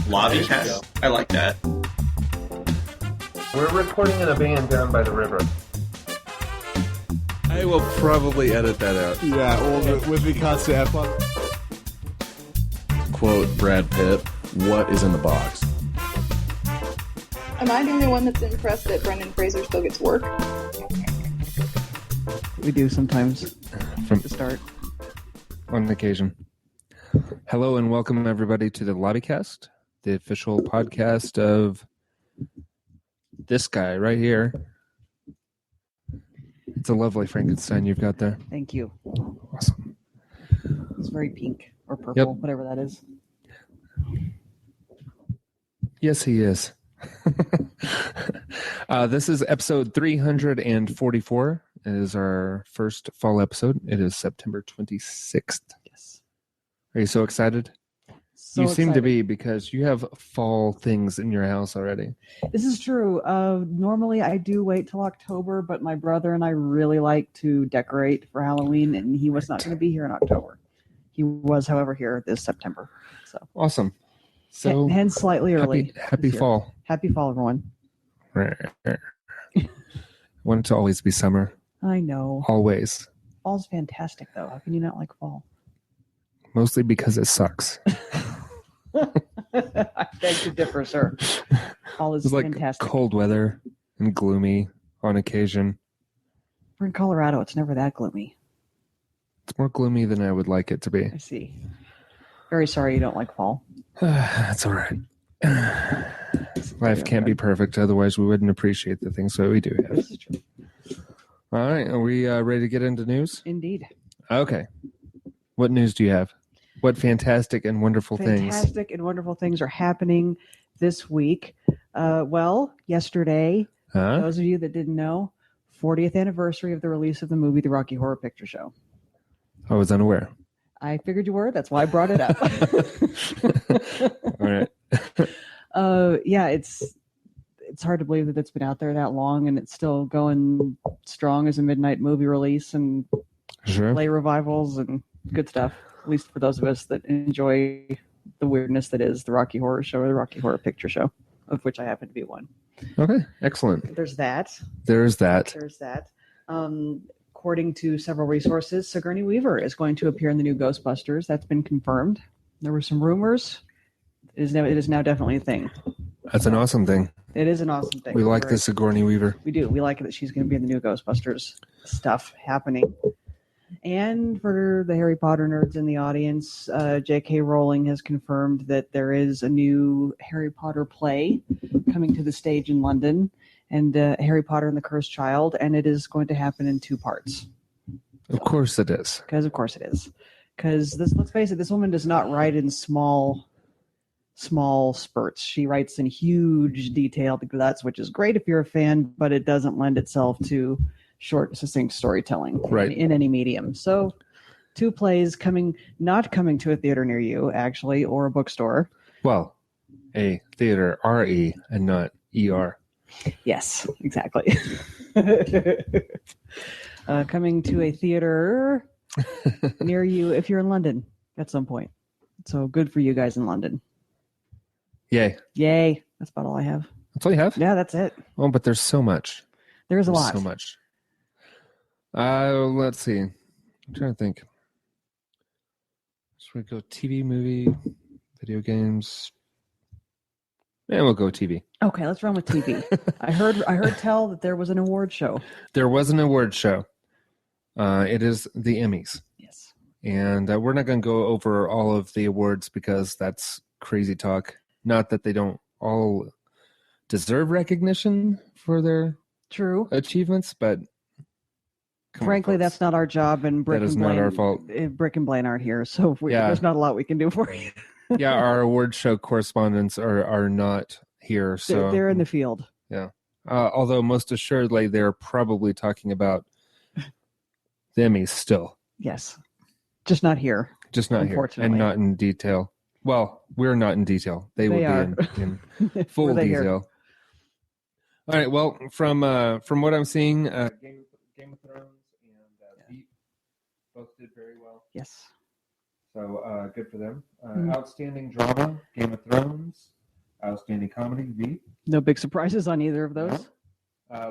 Lobbycast. I like that. We're recording in a van down by the river. I will probably edit that out. Yeah, well, with the constant F-bomb. Quote Brad Pitt, what is in the box? Am I the only one that's impressed that Brendan Fraser still gets work? We do sometimes from the start. On occasion. Hello and welcome everybody to the Lobbycast, the official podcast of this guy right here. It's a lovely Frankenstein you've got there. Thank you. Awesome. It's very pink or purple, Yep. whatever that is. Yes, he is. This is episode 344. It is our first fall episode. It is September 26th. Yes. Are you so excited? So you seem excited. to be, because you have fall things in your house already. This is true. Normally I do wait till October, but my brother and I really like to decorate for Halloween, and he was not going to be here in October. He was, however, here this September. So Awesome. So hence slightly early. Happy this year. fall. Happy fall, everyone. I want it to always be summer. I know. Always. Fall's fantastic, though. How can you not like fall? Mostly because it sucks. I beg to differ, sir. Fall is It's like fantastic. cold weather and gloomy on occasion. We're in Colorado. It's never that gloomy. It's more gloomy than I would like it to be. I see. Very sorry you don't like fall. That's all right. Life can't be perfect, otherwise we wouldn't appreciate the things that we do have. This is true. All right, are we ready to get into news? Indeed. Okay. What news do you have? What fantastic and wonderful things? Fantastic and wonderful things are happening this week. Yesterday, Huh? those of you that didn't know, 40th anniversary of the release of the movie The Rocky Horror Picture Show. I was unaware. I figured you were. That's why I brought it up. All right. Yeah, it's hard to believe that it's been out there that long and it's still going strong as a midnight movie release and Sure. play revivals and good stuff. At least for those of us that enjoy the weirdness that is the Rocky Horror Show or the Rocky Horror Picture Show, of which I happen to be one. Okay, excellent. There's that. There's that. According to several resources, Sigourney Weaver is going to appear in the new Ghostbusters. That's been confirmed. There were some rumors. It is now definitely a thing. That's an awesome thing. It is an awesome thing. We like this Sigourney Weaver. We do. We like it that she's going to be in the new Ghostbusters stuff happening. And for the Harry Potter nerds in the audience, J.K. Rowling has confirmed that there is a new Harry Potter play coming to the stage in London, and Harry Potter and the Cursed Child, and it is going to happen in 2 parts. Of course it is. Because of course it is. Because let's face it, this woman does not write in small spurts. She writes in huge, detailed guts, which is great if you're a fan, but it doesn't lend itself to short, succinct storytelling in any medium. So 2 plays not coming to a theater near you, actually, or a bookstore. Well, a theater, R-E, and not E-R. Yes, exactly. Coming to a theater near you if you're in London at some point. So good for you guys in London. Yay. Yay. That's about all I have. That's all you have? Yeah, that's it. Oh, but there's so much. There's a There's lot. so much. Let's see. I'm trying to think. Should we go TV, movie, video games? Yeah, we'll go TV. Okay, let's run with TV. I heard tell that there was an award show. There was an award show. It is the Emmys. Yes. And we're not going to go over all of the awards because that's crazy talk. Not that they don't all deserve recognition for their True. achievements, but Frankly, that's not our job, and Brick That is and not Blaine, our fault. Brick and Blaine aren't here, so there's not a lot we can do for you. Yeah, our award show correspondents are not here, so They're in the field. Yeah. Although most assuredly they're probably talking about the Emmys still. Yes. Just not here. Just not here. Unfortunately. And not in detail. Well, we're not in detail. They will are. be in full Were they detail. here? All right. Well, from what I'm seeing, Game of Thrones and Veep both did very well. Yes. So good for them. Outstanding drama, Game of Thrones. Outstanding comedy, V. No big surprises on either of those.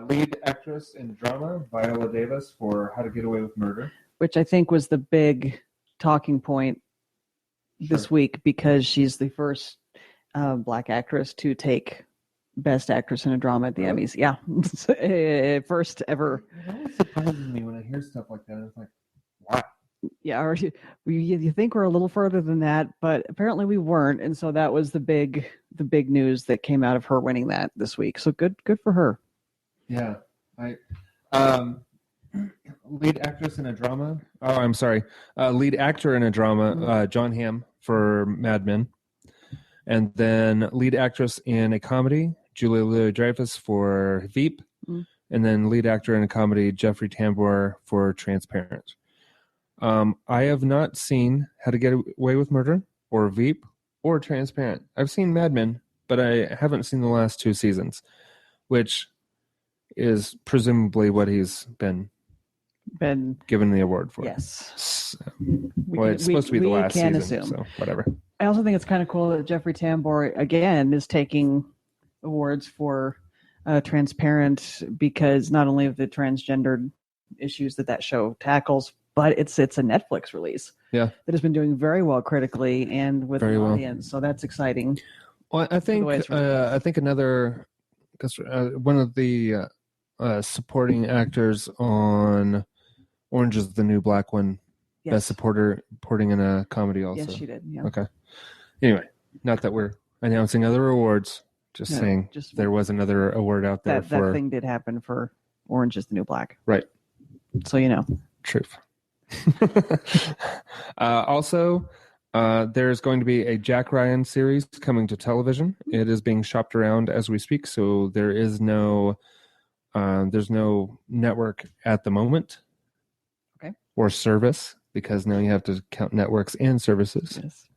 Lead actress in drama, Viola Davis for How to Get Away with Murder. Which I think was the big talking point this week because she's the first Black actress to take Best Actress in a Drama at the Emmys. Yeah. First ever. It always surprises me when I hear stuff like that. It's like, wow. Yeah, or you think we're a little further than that, but apparently we weren't, and so that was the big news that came out of her winning that this week. So good for her. Yeah, lead actress in a drama. Oh, I'm sorry. Lead actor in a drama, John Hamm for Mad Men, and then lead actress in a comedy, Julia Louis-Dreyfus for Veep, and then lead actor in a comedy, Jeffrey Tambor for Transparent. I have not seen How to Get Away with Murder or Veep or Transparent. I've seen Mad Men, but I haven't seen the last 2 seasons, which is presumably what he's been given the award for. Yes. So, it's supposed to be the last season, assume. So whatever. I also think it's kind of cool that Jeffrey Tambor, again, is taking awards for Transparent because not only of the transgendered issues that show tackles, but it's a Netflix release that has been doing very well critically and with an audience. So that's exciting. Well, I think another one of the supporting actors on Orange is the New Black one, best supporting in a comedy also. Yes, she did. Yeah. Okay. Anyway, not that we're announcing other awards, just saying there was another award out there. That thing did happen for Orange is the New Black. Right. So you know. Truth. Also, there's going to be a Jack Ryan series coming to television. It is being shopped around as we speak, so there's no network at the moment, or service, because now you have to count networks and services. Yes.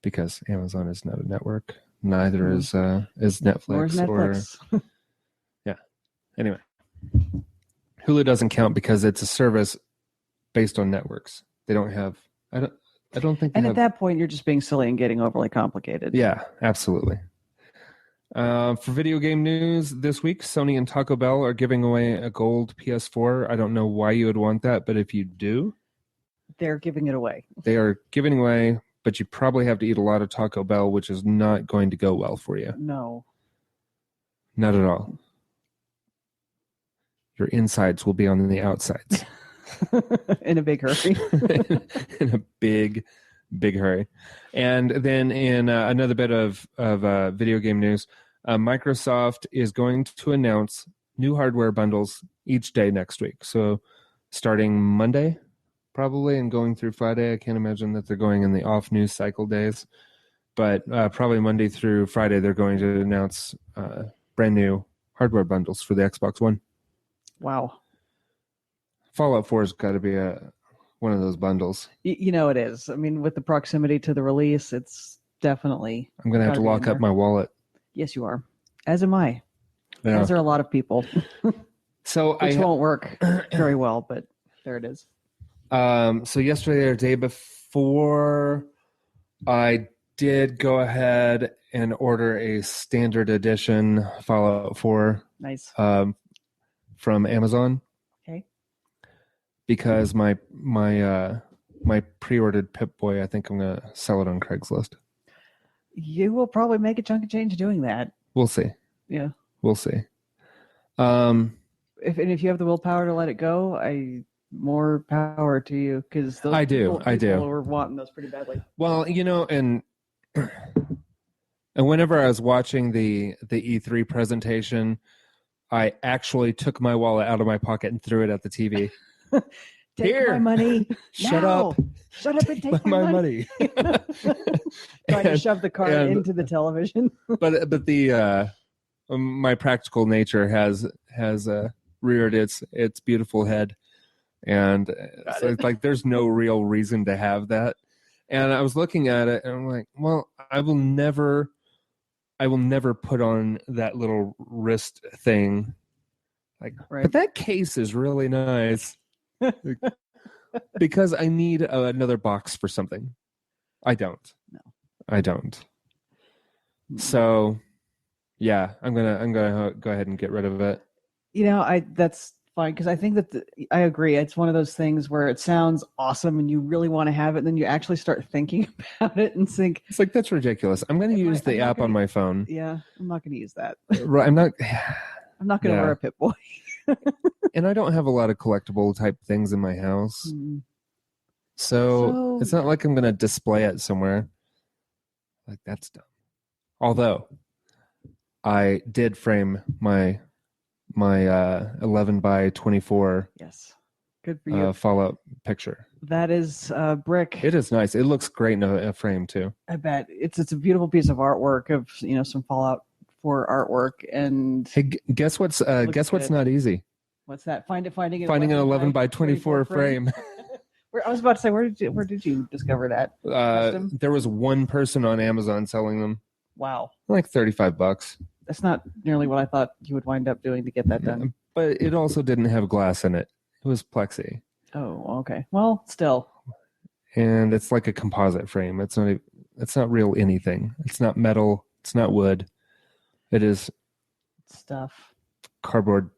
Because Amazon is not a network. Neither is Netflix. Or yeah. Anyway, Hulu doesn't count because it's a service based on networks. They don't have. I don't think. And at that point, you're just being silly and getting overly complicated. Yeah, absolutely. For video game news this week, Sony and Taco Bell are giving away a gold PS4. I don't know why you would want that, but if you do, they're giving it away. They are giving away, but you probably have to eat a lot of Taco Bell, which is not going to go well for you. No. Not at all. Your insides will be on the outsides. In a big hurry. In a big hurry. And then in another bit of video game news, Microsoft is going to announce new hardware bundles each day next week. So starting Monday, probably, and going through Friday. I can't imagine that they're going in the off news cycle days. But probably Monday through Friday, they're going to announce brand new hardware bundles for the Xbox One. Wow. Fallout 4 has got to be one of those bundles. You know it is. I mean, with the proximity to the release, it's definitely... I'm going to have to lock up my wallet. Yes, you are. As am I. Yeah. As are a lot of people. So Which won't work very well, but there it is. So yesterday or day before, I did go ahead and order a standard edition Fallout 4. Nice. From Amazon. Okay. Because my pre-ordered Pip-Boy, I think I'm going to sell it on Craigslist. You will probably make a chunk of change doing that. We'll see. Yeah. We'll see. If you have the willpower to let it go, more power to you, because I do. We're wanting those pretty badly. Well, and whenever I was watching the E3 presentation, I actually took my wallet out of my pocket and threw it at the TV. Take my money. Shut up. Shut up and take my money. Trying to shove the card into the television. but the my practical nature has reared its beautiful head, and so it's like there's no real reason to have that. And I was looking at it and I'm like, well, I will never put on that little wrist thing. Like, right. But that case is really nice. Because I need another box for something. I don't. No. I don't. So, yeah, I'm gonna go ahead and get rid of it. That's fine because I think that I agree. It's one of those things where it sounds awesome and you really want to have it, and then you actually start thinking about it and think, It's like, that's ridiculous. I'm going to use the app on my phone. yeah, I'm not going to use that. Right, I'm not. I'm not going to wear a Pip Boy. And I don't have a lot of collectible type things in my house. So it's not like I'm going to display it somewhere. Like, that's dumb. Although I did frame my 11 by 24 Yes, good for you. Fallout picture. That is brick. It is nice. It looks great in a frame too. I bet it's a beautiful piece of artwork of some Fallout 4 artwork. And Hey, guess what's not easy? What's that? Finding an 11 by 24 frame. I was about to say, where did you discover that? There was one person on Amazon selling them. Wow, like $35. That's not nearly what I thought you would wind up doing to get that done. But it also didn't have glass in it. It was plexi. Oh, okay. Well, still. And it's like a composite frame. It's not real anything. It's not metal. It's not wood. It is stuff. Cardboard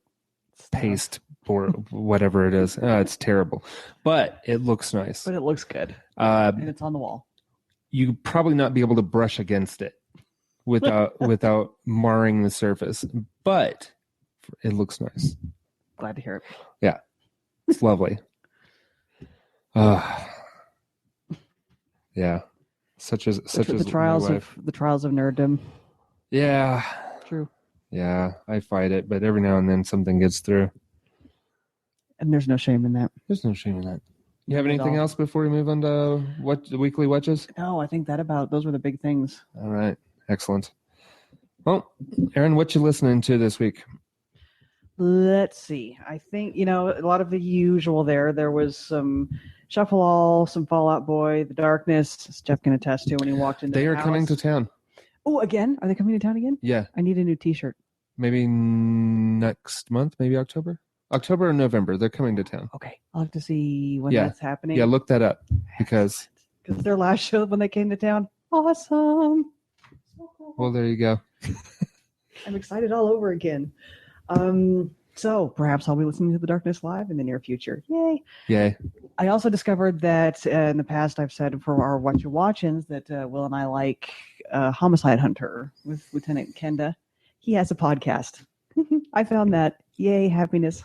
paste or whatever it is. It's terrible. But it looks nice. But it looks good. And it's on the wall. You probably not be able to brush against it without marring the surface. But it looks nice. Glad to hear it. Yeah. It's lovely. Yeah. Such as the trials of nerddom. Yeah. True. Yeah, I fight it, but every now and then something gets through. And there's no shame in that. There's no shame in that. You have anything else before we move on to the weekly watches? No, I think those were the big things. All right. Excellent. Well, Erin, what you listening to this week? Let's see. I think, a lot of the usual there. There was some Shuffle All, some Fallout Boy, The Darkness, as Geoff can attest to when he walked into the house. They are coming to town. Oh, again? Are they coming to town again? Yeah. I need a new t-shirt. Maybe next month, maybe October? October or November. They're coming to town. Okay. I'll have to see when that's happening. Yeah, look that up because their last show when they came to town, awesome. So cool. Well, there you go. I'm excited all over again. So perhaps I'll be listening to The Darkness live in the near future. Yay. Yay. I also discovered that in the past I've said for our What You Watchins that Will and I like Homicide Hunter with Lieutenant Kenda. He has a podcast. I found that. Yay, happiness.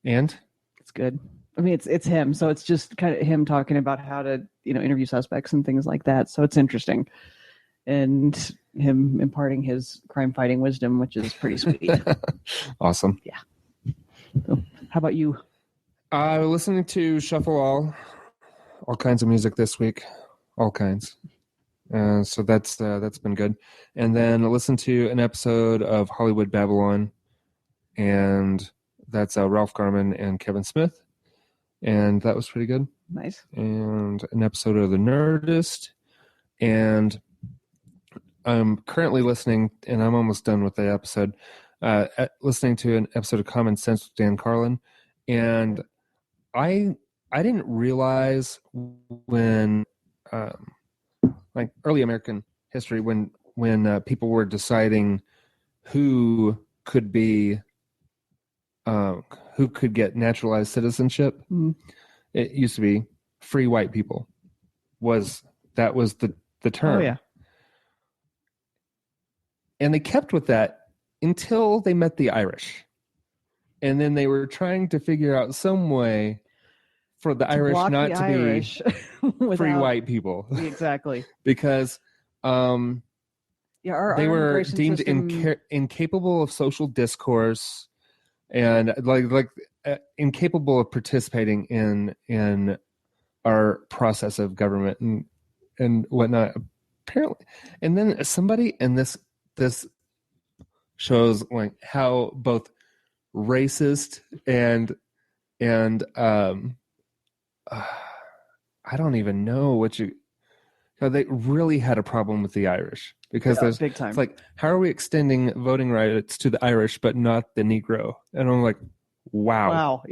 And? It's good. I mean, it's him. So it's just kind of him talking about how to, interview suspects and things like that. So it's interesting. And him imparting his crime-fighting wisdom, which is pretty sweet. Awesome. Yeah. So, how about you? Listening to Shuffle all kinds of music this week. All kinds. So that's been good. And then I listened to an episode of Hollywood Babylon, and that's Ralph Garman and Kevin Smith, and that was pretty good. Nice. And an episode of The Nerdist, and I'm currently listening, and I'm almost done with the episode, listening to an episode of Common Sense with Dan Carlin, and I didn't realize when like early American history when people were deciding who could get naturalized citizenship. Mm-hmm. It used to be free white people. That was the term. Oh yeah. And they kept with that until they met the Irish. And then they were trying to figure out some way for the Irish not to Irish be free white people. Exactly. Because they were deemed incapable of social discourse and like incapable of participating in our process of government and whatnot. Apparently, and then somebody in this shows like how both racist and I don't even know they really had a problem with the Irish because there's big time. It's like, how are we extending voting rights to the Irish but not the Negro? And I'm like, wow.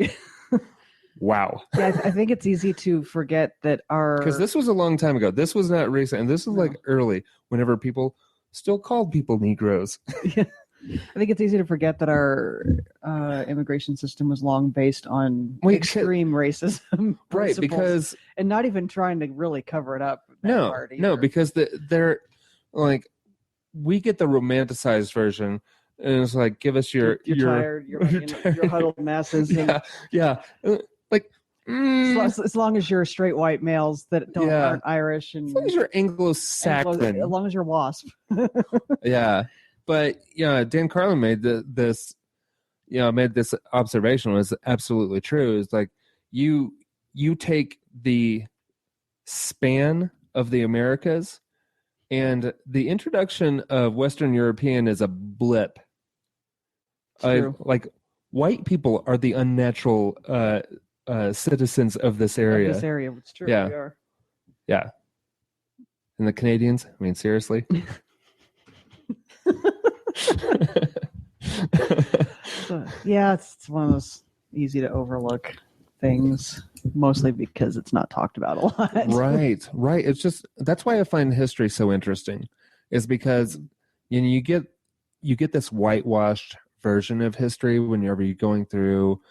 Wow. Yeah, I think it's easy to forget that Because this was a long time ago. This was not recent. And this is like early, whenever people still called people Negroes. I think it's easy to forget that our immigration system was long based on extreme racism. Right, because... And not even trying to really cover it up. No, because they're like, we get the romanticized version, and it's like, give us your tired, your huddled masses. Yeah. As long as you're straight white males that aren't Irish, and as long as you're Anglo-Saxon, as long as you're WASP. Yeah, but Dan Carlin made this observation, was absolutely true. It's like you take the span of the Americas, and the introduction of Western European is a blip. Like, white people are the unnatural citizens of this area. It's true. Yeah. We are. Yeah. And the Canadians, I mean, seriously. It's one of those easy to overlook things, mostly because it's not talked about a lot. Right. It's just, that's why I find history so interesting, is because you get this whitewashed version of history whenever you're going through.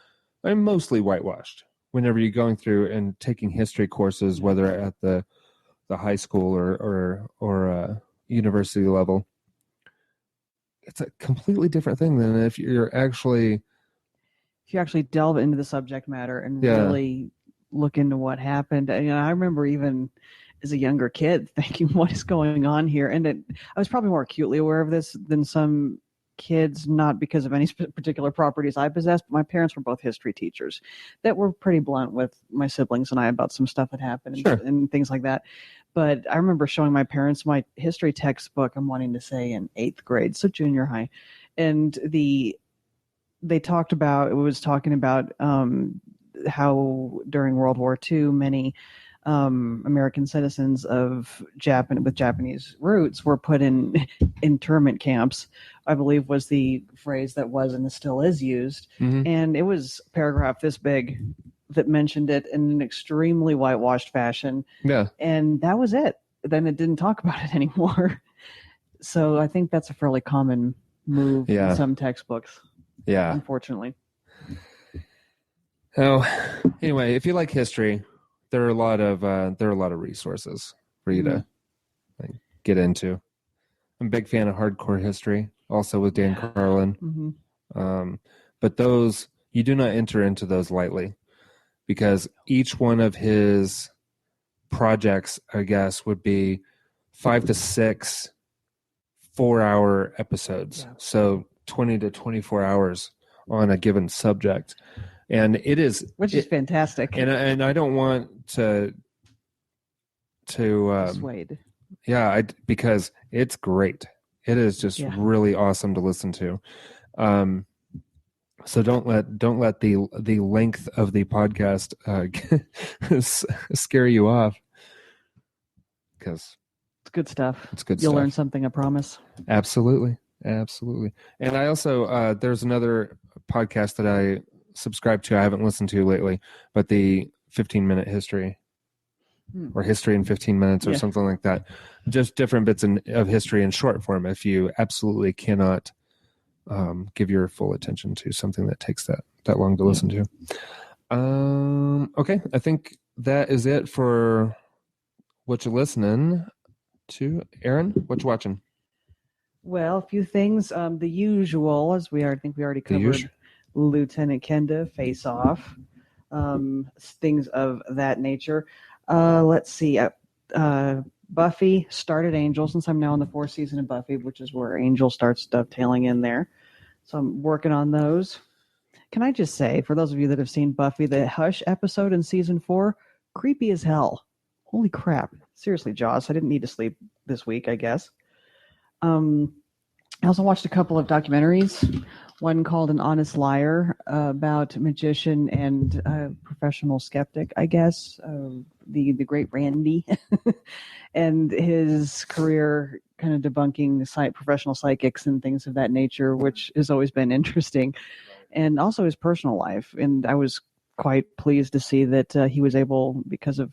I'm mostly whitewashed whenever you're going through and taking history courses, whether at the high school or university level. It's a completely different thing than if you actually delve into the subject matter and really look into what happened. And I remember even as a younger kid thinking, what is going on here? And I was probably more acutely aware of this than some kids, not because of any particular properties I possessed, but my parents were both history teachers that were pretty blunt with my siblings and I about some stuff that happened and things like that. But I remember showing my parents my history textbook, I'm wanting to say in 8th grade, so junior high. And it was talking about how during World War II, many American citizens with Japanese roots were put in internment camps, I believe was the phrase that was and still is used. Mm-hmm. And it was a paragraph this big that mentioned it in an extremely whitewashed fashion. Yeah. And that was it. Then it didn't talk about it anymore. So I think that's a fairly common move in some textbooks. Yeah. Unfortunately. Oh, anyway, if you like history, there are a lot of resources for you to get into. I'm a big fan of hardcore history, also with Dan Carlin. Mm-hmm. But those, you do not enter into those lightly, because each one of his projects, I guess, would be 5 to 6 4-hour episodes. Yeah. So 20 to 24 hours on a given subject. And which is fantastic. And I don't want to persuade. Yeah, because it's great. It is just really awesome to listen to. So don't let the length of the podcast scare you off, because it's good stuff. It's good. You'll learn something, I promise. Absolutely. And I also there's another podcast that I subscribe to. I haven't listened to lately, but the 15-minute history. Or history in 15 minutes or something like that. Just different bits of history in short form if you absolutely cannot give your full attention to something that takes that long to listen to. Okay, I think that is it for what you're listening to. Erin, what you watching? Well, a few things. The usual, as I think we already covered. Lieutenant Kenda, Face Off, things of that nature. Let's see. Buffy started Angel, since I'm now on the 4th season of Buffy, which is where Angel starts dovetailing in there. So I'm working on those. Can I just say, for those of you that have seen Buffy, the Hush episode in season 4, creepy as hell. Holy crap. Seriously, Joss, I didn't need to sleep this week, I guess. I also watched a couple of documentaries. One called An Honest Liar, about a magician and professional skeptic, I guess, the great Randy, and his career kind of debunking the professional psychics and things of that nature, which has always been interesting, and also his personal life. And I was quite pleased to see that he was able, because of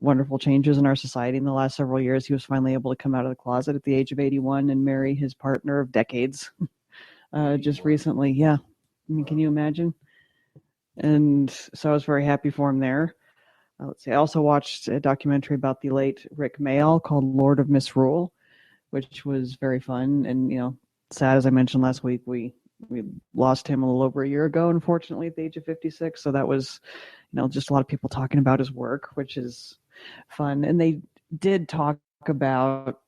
wonderful changes in our society in the last several years, he was finally able to come out of the closet at the age of 81 and marry his partner of decades just recently. Yeah. I mean, can you imagine? And so I was very happy for him there. Let's see. I also watched a documentary about the late Rick Mayall called Lord of Misrule, which was very fun. And, sad, as I mentioned last week, we lost him a little over a year ago, unfortunately, at the age of 56. So that was, just a lot of people talking about his work, which is fun. And they did talk about,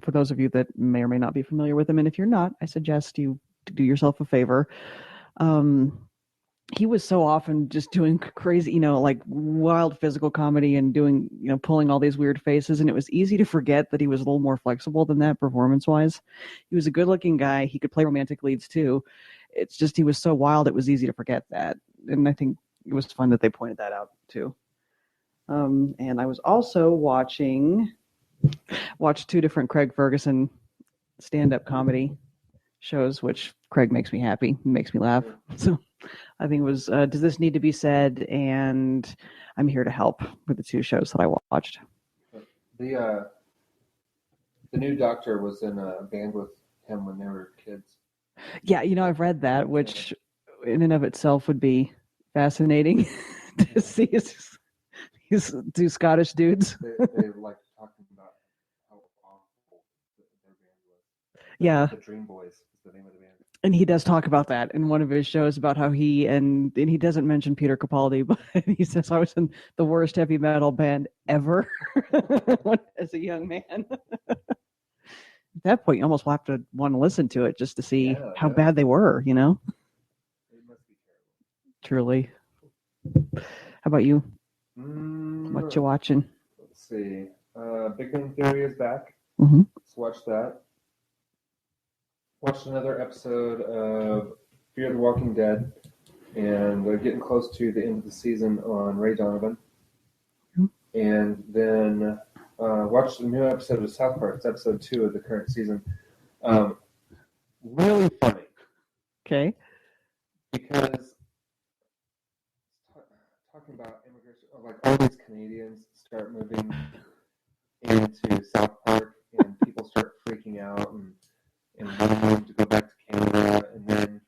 for those of you that may or may not be familiar with him, and if you're not, I suggest you do yourself a favor. He was so often just doing crazy, like wild physical comedy and doing, pulling all these weird faces. And it was easy to forget that he was a little more flexible than that performance-wise. He was a good-looking guy. He could play romantic leads too. It's just he was so wild, it was easy to forget that. And I think it was fun that they pointed that out too. And I was also watched 2 different Craig Ferguson stand-up comedy shows, which Craig makes me happy, makes me laugh. So I think it was Does This Need to Be Said and I'm Here to Help were the 2 shows that I watched. The new doctor was in a band with him when they were kids. Yeah, I've read that, which in and of itself would be fascinating to see these 2 Scottish dudes. They like talking about how awful their band was. Yeah. The Dream Boys is the name of the band. And he does talk about that in one of his shows, about how and he doesn't mention Peter Capaldi, but he says, I was in the worst heavy metal band ever as a young man. At that point, you almost have to want to listen to it just to see how bad they were, It must be terrible. Truly. How about you? What you watching? Let's see. Big Bang Theory is back. Mm-hmm. Let's watch that. Watched another episode of Fear the Walking Dead, and we're getting close to the end of the season on Ray Donovan. Mm-hmm. And then watched a new episode of South Park. It's episode 2 of the current season. Really funny. Okay. Because talking about immigration, like all these Canadians start moving into South Park, and people start freaking out and wanting to go back to Canada, and then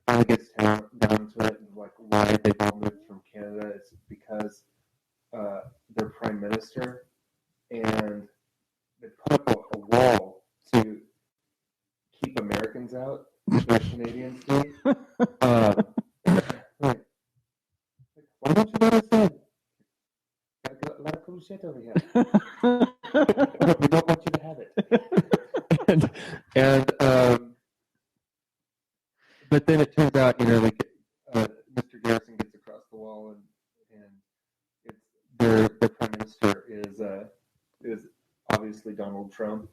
finally gets down to it, and like why they've all moved from Canada is because their prime minister, and they put up a wall to keep Americans out, which Canadians do. Why don't you let us in? Got a lot of cool shit over here. We don't want you to have it. But then it turns out, Mr. Garrison gets across the wall, and it's their prime minister is obviously Donald Trump,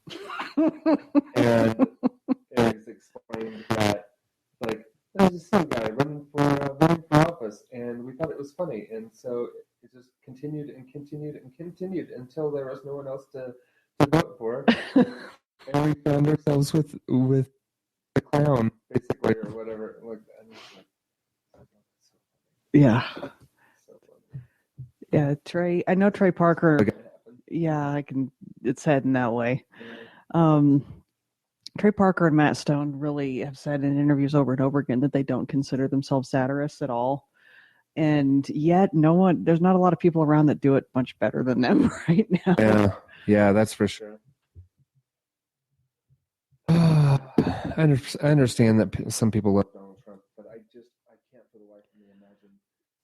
and it's explained that like there's this some guy running for office, and we thought it was funny, and so it just continued and continued and continued until there was no one else to vote for. And we found ourselves with the clown, basically, or whatever. Yeah. Yeah, Trey. I know Trey Parker. Yeah, I can. It's heading that way. Trey Parker and Matt Stone really have said in interviews over and over again that they don't consider themselves satirists at all. And yet, there's not a lot of people around that do it much better than them right now. Yeah, that's for sure. I understand that some people love Donald Trump, but I can't for the life of me imagine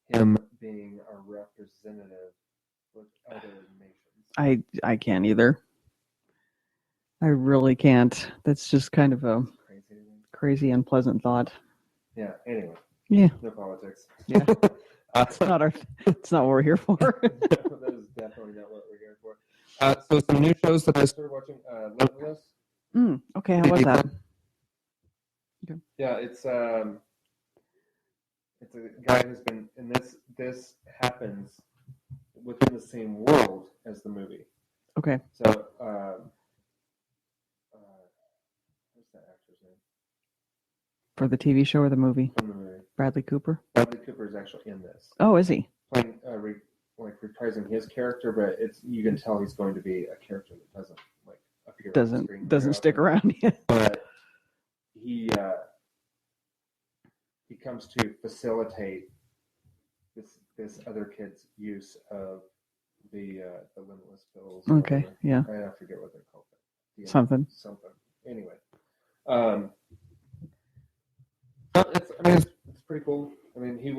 him being a representative with other nations. I can't either. I really can't. That's just kind of a crazy, unpleasant thought. Yeah. Anyway. Yeah. No politics. Yeah. It's not what we're here for. That is definitely not what we're here for. So some new shows that I started watching. Limitless. Okay. How was that? Okay. Yeah, it's a guy who's been in this happens within the same world as the movie. Okay. So what's that actor's name? For the TV show or the movie? From the movie. Bradley Cooper. Bradley Cooper is actually in this, Oh, is he? playing reprising his character, but you can tell he's going to be a character that doesn't appear on the screen Doesn't very stick often. around yet. But he comes to facilitate this other kid's use of the limitless pills. or Okay, whatever. yeah. I forget what they're called. Something. Anyway, but it's pretty cool. I mean, he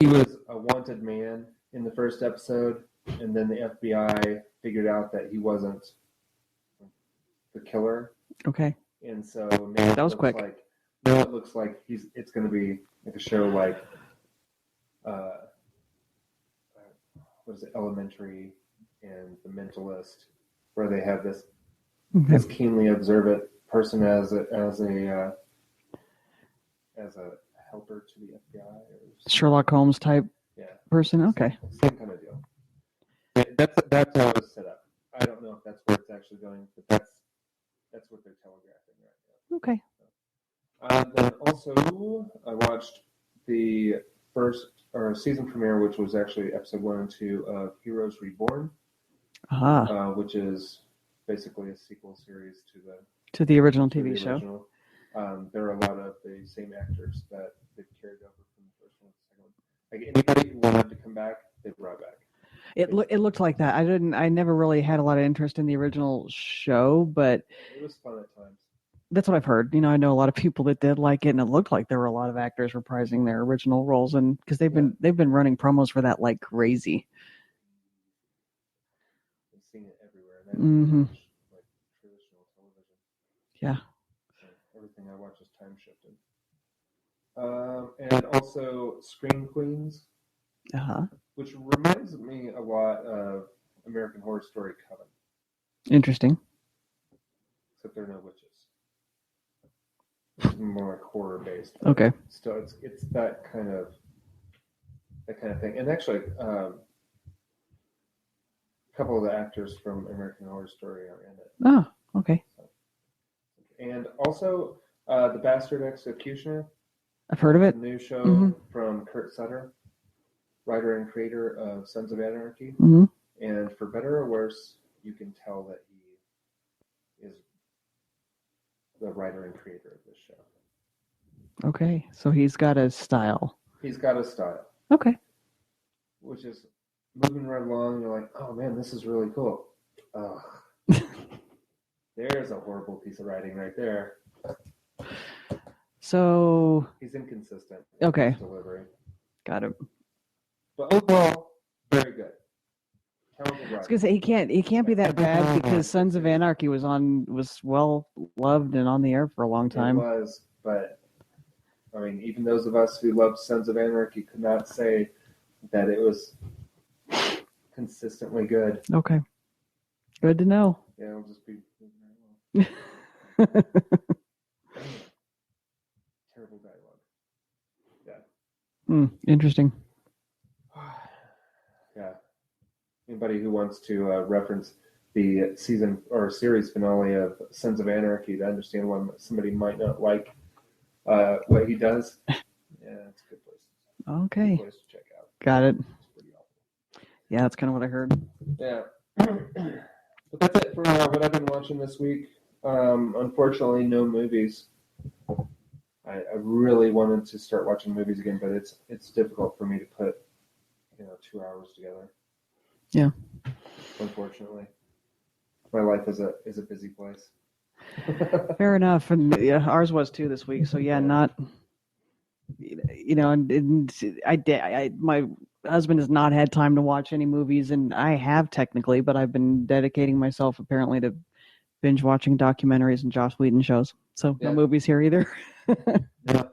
was a wanted man in the first episode, and then the FBI figured out that he wasn't the killer, Okay. and so now That was quick. Now it looks like it's going to be like a show like what is it, Elementary and The Mentalist, where they have this keenly observant person as a helper to the FBI. Sherlock Holmes type Yeah, person. Okay. same kind of deal. That's how it's set up. I don't know if that's where it's actually going, but that's what they're telegraphing right Okay. now. Then also, I watched the first season premiere, which was actually episode 1 and 2 of Heroes Reborn, which is basically a sequel series To the original to TV the show. original. There are a lot of the same actors that they've carried over from the first one to the second one. Like anybody who wanted to come back, they brought back. It looked like that. I never really had a lot of interest in the original show, but It was fun at times. that's what I've heard. I know a lot of people that did like it, and it looked like there were a lot of actors reprising their original roles, and because they've been running promos for that like crazy. I've seen it everywhere. And I watch, like traditional television. Yeah. So everything I watch is time shifted. And also Scream Queens, which reminds me a lot of American Horror Story Coven, Interesting. except there are no witches. It's more like horror based. Okay. Still, it's that kind of thing. And actually, a couple of the actors from American Horror Story are in it. Oh, okay. And also, The Bastard Executioner. I've heard of it. A new show Mhm. from Kurt Sutter, writer and creator of Sons of Anarchy. Hmm. And for better or worse, you can tell that he is the writer and creator of this show. Okay, so he's got a style. He's got a style, Okay. which is moving right along. You're like, oh man, this is really cool. Ugh. There's a horrible piece of writing right there. So He's inconsistent. Okay. In his delivery. got it. But overall, very good. Talented I was writer. gonna say he can't be that bad because Sons of Anarchy was well loved and on the air for a long time. It was, but I mean, even those of us who loved Sons of Anarchy could not say that it was consistently good. Okay. Good to know. Yeah, it'll just be terrible dialogue. Yeah. Interesting. Yeah. Anybody who wants to reference the season or series finale of Sons of Anarchy to understand why somebody might not like what he does, yeah, it's a good place. Okay. Good place to check out. Got it. It's pretty awful. Yeah, that's kind of what I heard. Yeah. But that's it for what I've been watching this week. Unfortunately, no movies. I really wanted to start watching movies again, but it's difficult for me to put 2 hours together. Yeah. Unfortunately, my life is a busy place. Fair enough. And yeah, ours was too this week. So yeah, not. My husband has not had time to watch any movies, and I have technically, but I've been dedicating myself apparently to binge watching documentaries and Joss Whedon shows. So no movies here either. Yeah.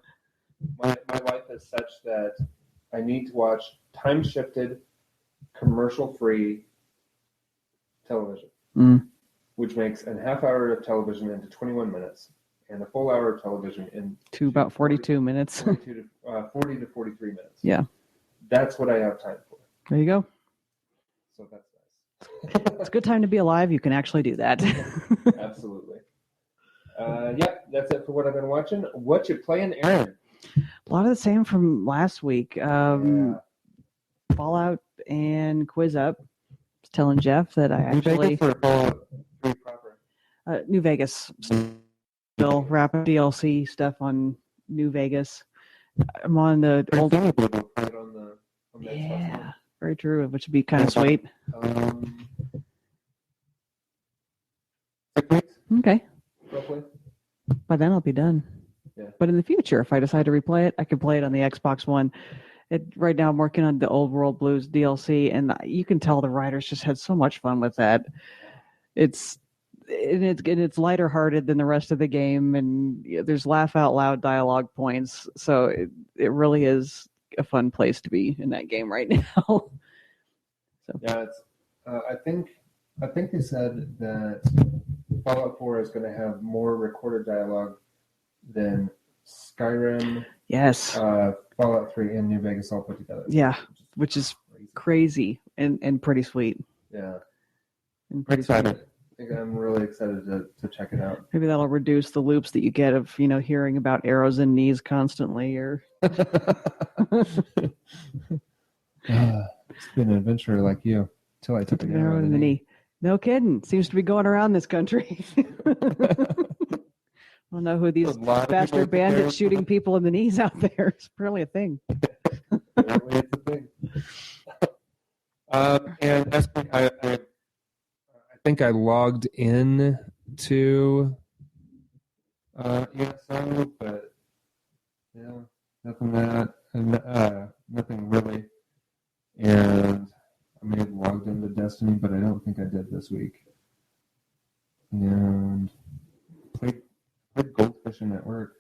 My life is such that I need to watch time-shifted, commercial-free television, which makes a half hour of television into 21 minutes, and a full hour of television into about 42 minutes. 40 to 43 minutes. Yeah. That's what I have time for. There you go. So that's nice. It's a good time to be alive. You can actually do that. Absolutely. Yeah, that's it for what I've been watching. What you playing, Erin? A lot of the same from last week. Fallout and Quiz Up. I was telling Geoff that I New actually Vegas or Fallout 3 proper? New Vegas. Still wrapping DLC stuff on New Vegas. I'm on the old. Right on the Yeah, Xbox very true. Which would be kind of sweet. One. 6 weeks, Okay, roughly. by then I'll be done. Yeah. But in the future, if I decide to replay it, I can play it on the Xbox One. Right now, I'm working on the Old World Blues DLC, and you can tell the writers just had so much fun with that. It's lighter hearted than the rest of the game, and there's laugh out loud dialogue points. So it really is a fun place to be in that game right now. So. Yeah, it's. I think they said that Fallout 4 is going to have more recorded dialogue than Skyrim, Yes. Fallout 3, and New Vegas all put together. Yeah, which is crazy and pretty sweet. Yeah, And pretty excited. sweet. I think I'm really excited to check it out. Maybe that'll reduce the loops that you get of hearing about arrows in knees constantly. Or It's been an adventure like you till I took an arrow in the knee. No kidding. Seems to be going around this country. I don't know who these bastard bandits shooting people in the knees out there. It's apparently a thing. Apparently it's a thing. And that's I think I logged in to ESO, but yeah, nothing nothing really. And I may have logged into Destiny, but I don't think I did this week. And played goldfishing at work.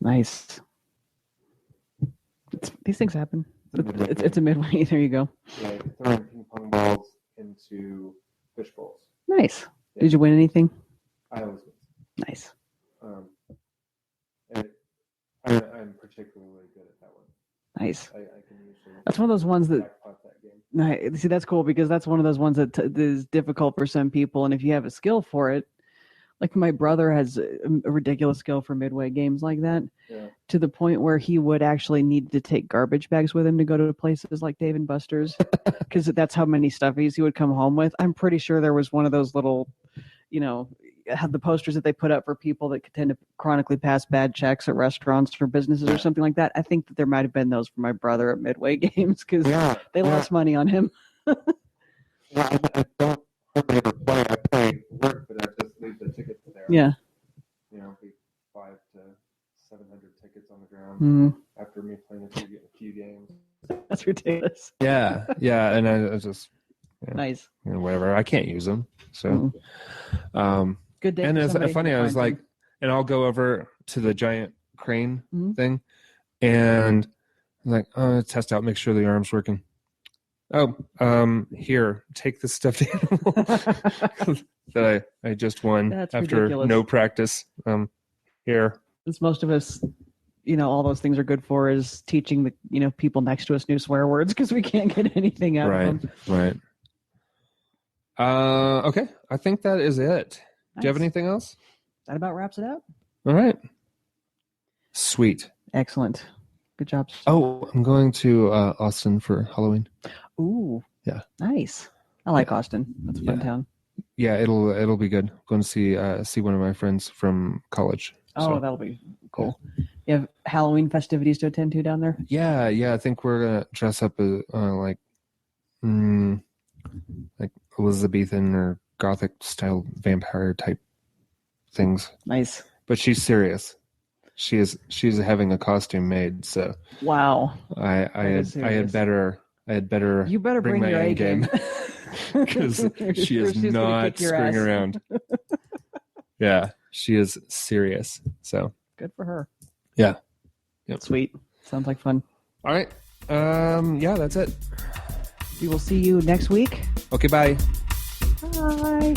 Nice. These things happen. It's a midway. There you go. Yeah, throwing ping pong balls into fish bowls. Nice. Did you win anything? I always win. Nice. And I'm particularly good at that one. Nice. I can usually. That's one of those ones that. Jackpot that game. See, that's cool because that's one of those ones that is difficult for some people, and if you have a skill for it, like my brother has a ridiculous skill for midway games like that, to the point where he would actually need to take garbage bags with him to go to places like Dave & Buster's because that's how many stuffies he would come home with. I'm pretty sure there was one of those little, had the posters that they put up for people that could tend to chronically pass bad checks at restaurants or businesses or something like that. I think that there might have been those for my brother at midway games because they lost money on him. I don't hardly ever play. I play work, but I just leave the tickets there. Yeah. Be 500 to 700 tickets on the ground after me playing a few games. That's ridiculous. Yeah, and I just nice. Whatever. I can't use them, so. Good day. And it's funny. I was like, and I'll go over to the giant crane thing, and I'm like, test out, make sure the arm's working. Oh, here, take this stuffed animal that I just won That's after ridiculous. no practice. Here. As most of us, all those things are good for is teaching the people next to us new swear words because we can't get anything out of them. Right. Okay, I think that is it. Nice. Do you have anything else? That about wraps it up. All right. Sweet. Excellent. Good job. Oh, I'm going to Austin for Halloween. Ooh. Yeah. Nice. I like Austin. That's a fun town. Yeah, it'll be good. Going to see one of my friends from college. Oh, that'll be cool. You have Halloween festivities to attend to down there? Yeah. I think we're gonna dress up as like Elizabethan or Gothic style vampire type things. Nice. But she's serious. She's having a costume made. So wow. I had better. You better bring my your A game because she is not screwing around. Yeah, she is serious. So good for her. Yeah. Yep. Sweet. Sounds like fun. All right. Yeah, that's it. We will see you next week. Okay, bye. Bye.